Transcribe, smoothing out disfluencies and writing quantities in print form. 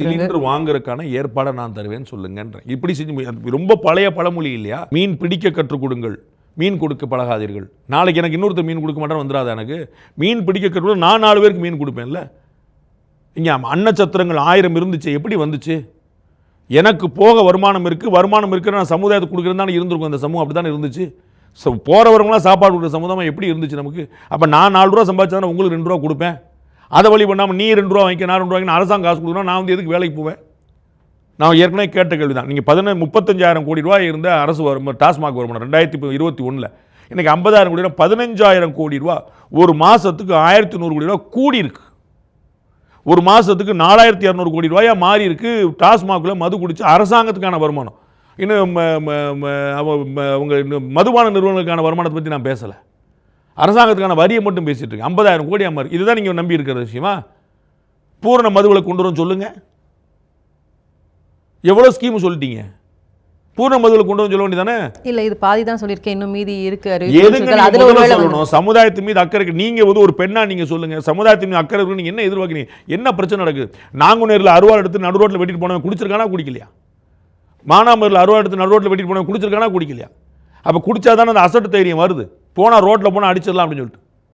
Cylinder வாங்குறதுக்கான ஏற்பாடை நான் தருவேன்னு சொல்லுங்கன்றேன். இப்படி செஞ்சு ரொம்ப பழைய பழமொழி இல்லையா? மீன் பிடிக்க கற்றுக் கொடுங்கள், மீன் கொடுக்க பழகாதீர்கள். நாளைக்கு எனக்கு இன்னொருத்தர் மீன் கொடுக்க மாட்டேன்னு வந்துடாது. எனக்கு மீன் பிடிக்க கற்றுக் நான் 4 பேருக்கு மீன் கொடுப்பேன்ல. இங்கே அன்னச்சத்திரங்கள் 1000 இருந்துச்சு, எப்படி வந்துச்சு? எனக்கு போக வருமானம் இருக்குது, வருமானம் இருக்கிற நான் சமுதாயத்துக்கு கொடுக்குறது தானே இருந்திருக்கும். அந்த சமூகம் அப்படி தானே இருந்துச்சு. போகிறவங்களாம் சாப்பாடு கொடுக்குற சமுதாயம் எப்படி இருந்துச்சு நமக்கு? அப்போ நான் 4 ரூபா சம்பாதிச்சா உங்களுக்கு 2 ரூபா கொடுப்பேன். அதை வழி பண்ணாமல் நீ 2 ரூபா வாங்கிக்க, நான் 2 ரூபா வாங்கினா அரசாங்கம் காசு கொடுக்கணும், நான் வந்து எதுக்கு வேலைக்கு போவேன்? நான் ஏற்கனவே கேட்ட கேள்வி தான். நீங்கள் 35,000 கோடி ரூபாய் இருந்த அரசு வரும் டாஸ்மாக் வருமானம் 2021 இன்றைக்கி 50,000 கோடி ரூபா, 15,000 கோடி ரூபா ஒரு மாதத்துக்கு 1,100 கோடி ரூபா கூடி இருக்கு. ஒரு மாதத்துக்கு 4,200 கோடி ரூபாயா மாறி இருக்கு. டாஸ்மாகில் மது குடிச்சு அரசாங்கத்துக்கான வருமானம். இன்னும் அவங்க மதுபான நிறுவனங்களுக்கான வருமானத்தை பற்றி நான் பேசலை, அரசாங்கத்துக்கான வரியை மட்டும் பேசிட்டு இருக்கு. 50,000 கோடி அம்மாரி. இதுதான் நீங்கள் நம்பி இருக்கிற விஷயமா? பூரண மதுவில் கொண்டு வரும் சொல்லுங்க. எவ்வளோ ஸ்கீம் சொல்லிட்டீங்க? பூர்ண மதுவில் கொண்டு வந்து சொல்ல வேண்டியதானே? இல்லை, இது பாதி தான் சொல்லியிருக்கேன், இன்னும் மீதி இருக்கு. சொல்லணும் சமுதாயத்தின் மீது அக்கறை இருக்கு. நீங்க வந்து ஒரு பெண்ணா நீங்க சொல்லுங்க, சமுதாயத்தின் மீது அக்கறை இருக்கு. நீங்க என்ன எதிர்பார்க்கிறீங்க? என்ன பிரச்சனை நடக்குது? நாங்குநேரில் அருவாள் எடுத்து நடு ரோட்டில் வெட்டிட்டு போனவன் குடிச்சிருக்கானா குடிக்கலையா? மானாமரில் அருவாள் எடுத்து நடு ரோட்டில் வெட்டிட்டு போனவன் குடிச்சிருக்கானா குடிக்கலையா? அப்போ குடிச்சாதானே அந்த அசட்டு தைரியம் வருது. போனால் ரோட்டில் போனால் அடிச்சிடலாம் அப்படின்னு சொல்லிட்டு